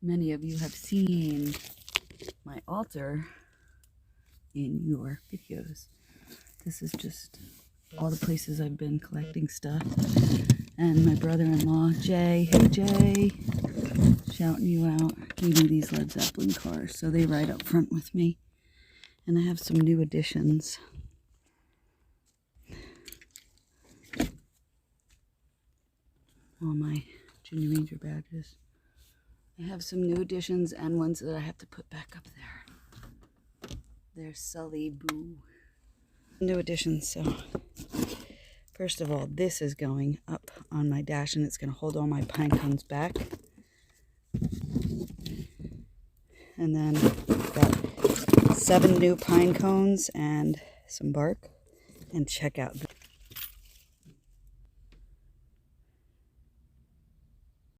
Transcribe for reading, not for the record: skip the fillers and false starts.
Many of you have seen my altar in your videos. This is just all the places I've been collecting stuff. And my brother-in-law, Jay, hey Jay, shouting you out, gave me these Led Zeppelin cars. So they ride up front with me. And I have some new additions. All my Junior Ranger badges. I have some new additions and ones that I have to put back up there. There's Sully Boo. New additions, so first of all, this is going up on my dash and it's going to hold all my pine cones back. And then got 7 new pine cones and some bark. And check out